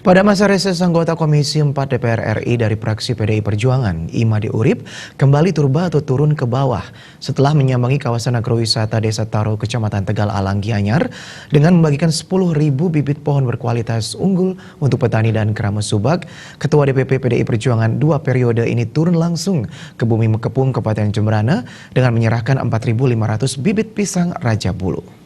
Pada masa reses anggota Komisi 4 DPR RI dari fraksi PDI Perjuangan, Imade Urip kembali turun ke bawah setelah menyambangi kawasan agrowisata Desa Taro, Kecamatan Tegal Alang, Gianyar dengan membagikan 10.000 bibit pohon berkualitas unggul untuk petani dan keramas subak. Ketua DPP PDI Perjuangan 2 periode ini turun langsung ke Bumi Mekepung, Kabupaten Jemberana dengan menyerahkan 4.500 bibit pisang Raja Bulu.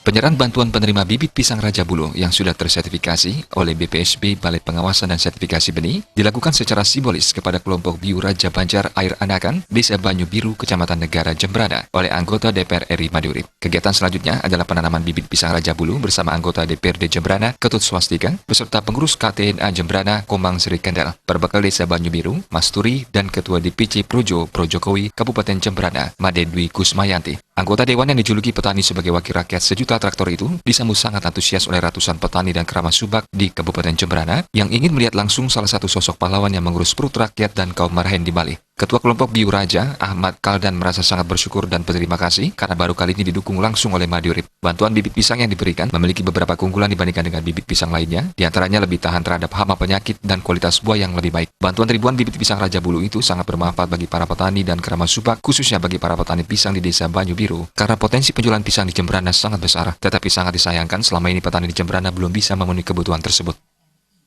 Penyerahan bantuan penerima bibit pisang Raja Bulu yang sudah tersertifikasi oleh BPSB Balai Pengawasan dan Sertifikasi Benih dilakukan secara simbolis kepada kelompok Biu Raja Banjar Air Anakan, Desa Banyu Biru, Kecamatan Negara, Jemberana oleh anggota DPR RI Imade Urip. Kegiatan selanjutnya adalah penanaman bibit pisang Raja Bulu bersama anggota DPRD Jemberana, Ketut Swastika, beserta pengurus KTNA Jemberana, Komang Sri Kendal, Perbekal Desa Banyu Biru, Masturi, dan Ketua DPC Projo Projokowi, Kabupaten Jemberana, Made Dwi Kusmayanti. Anggota Dewan yang dijuluki petani sebagai wakil rakyat sejuta traktor itu disambut sangat antusias oleh ratusan petani dan keramas subak di Kabupaten Jemberana yang ingin melihat langsung salah satu sosok pahlawan yang mengurus perut rakyat dan kaum marhaen di Bali. Ketua kelompok Biu Raja, Ahmad Kaldan, merasa sangat bersyukur dan berterima kasih karena baru kali ini didukung langsung oleh Imade Urip. Bantuan bibit pisang yang diberikan memiliki beberapa keunggulan dibandingkan dengan bibit pisang lainnya, diantaranya lebih tahan terhadap hama penyakit dan kualitas buah yang lebih baik. Bantuan ribuan bibit pisang Raja Bulu itu sangat bermanfaat bagi para petani dan keramas subak, khususnya bagi para petani pisang di Desa Banyu Biru, karena potensi penjualan pisang di Jemberana sangat besar, tetapi sangat disayangkan selama ini petani di Jemberana belum bisa memenuhi kebutuhan tersebut.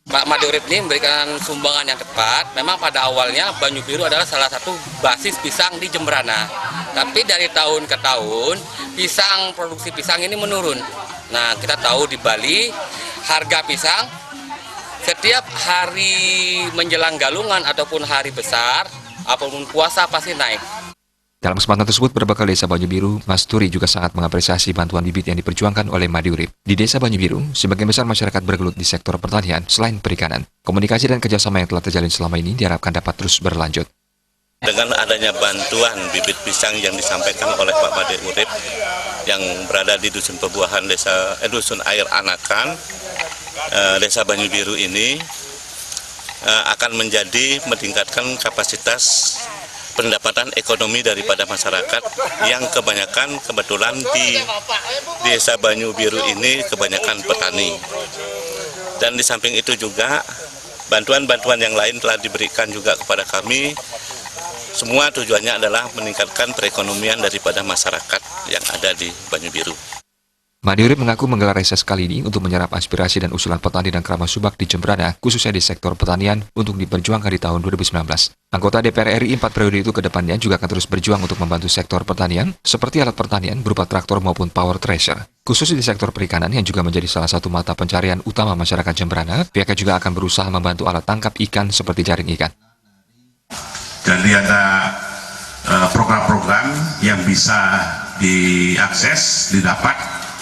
Pak Imade Urip ini memberikan sumbangan yang tepat. Memang pada awalnya Banyu Biru adalah salah satu basis pisang di Jemberana. Tapi dari tahun ke tahun, produksi pisang ini menurun. Nah, kita tahu di Bali, harga pisang setiap hari menjelang galungan ataupun hari besar, apapun puasa pasti naik. Dalam kesempatan tersebut, berbekal Desa Banyu Biru, Masturi juga sangat mengapresiasi bantuan bibit yang diperjuangkan oleh Imade Urip. Di Desa Banyu Biru, sebagian besar masyarakat bergelut di sektor pertanian selain perikanan. Komunikasi dan kerjasama yang telah terjalin selama ini diharapkan dapat terus berlanjut. Dengan adanya bantuan bibit pisang yang disampaikan oleh Pak Imade Urip yang berada di Dusun Pebuahan Dusun Air Anakan, Desa Banyu Biru ini akan meningkatkan kapasitas pendapatan ekonomi daripada masyarakat yang kebetulan di Desa Banyu Biru ini kebanyakan petani. Dan di samping itu juga bantuan-bantuan yang lain telah diberikan juga kepada kami. Semua tujuannya adalah meningkatkan perekonomian daripada masyarakat yang ada di Banyu Biru. Imade Urip mengaku menggelar reses kali ini untuk menyerap aspirasi dan usulan petani dan keramas subak di Jemberana, khususnya di sektor pertanian, untuk diperjuangkan di tahun 2019. Anggota DPR RI 4 periode itu ke depannya juga akan terus berjuang untuk membantu sektor pertanian, seperti alat pertanian berupa traktor maupun power thresher. Khusus di sektor perikanan yang juga menjadi salah satu mata pencarian utama masyarakat Jemberana, pihaknya juga akan berusaha membantu alat tangkap ikan seperti jaring ikan. Jadi ada program-program yang bisa diakses, didapat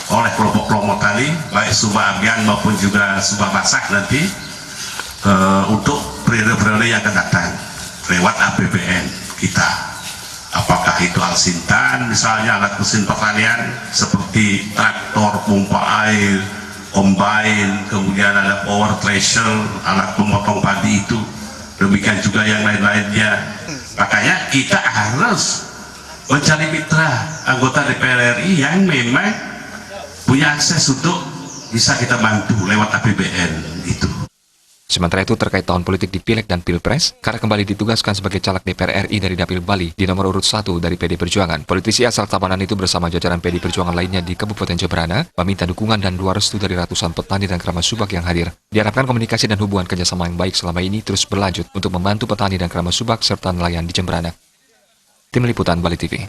oleh kelompok-kelompok tani, baik subak abian maupun juga subak basah nanti untuk periode-periode yang akan datang lewat APBN kita. Apakah itu Alsintan, misalnya alat mesin pertanian seperti traktor, pompa air, combine, kemudian ada power thresher, alat pemotong padi itu, demikian juga yang lain-lainnya. Makanya kita harus mencari mitra anggota DPR RI yang memang punya akses untuk bisa kita bantu lewat APBN itu. Sementara itu terkait tahun politik di Pileg dan Pilpres, karena kembali ditugaskan sebagai caleg DPR RI dari Dapil Bali di nomor urut 1 dari PD Perjuangan, politisi asal Tabanan itu bersama jajaran PD Perjuangan lainnya di Kabupaten Jemberana meminta dukungan dan doa restu dari ratusan petani dan keramas subak yang hadir. Diharapkan komunikasi dan hubungan kerjasama yang baik selama ini terus berlanjut untuk membantu petani dan keramas subak serta nelayan di Jemberana. Tim Liputan Bali TV.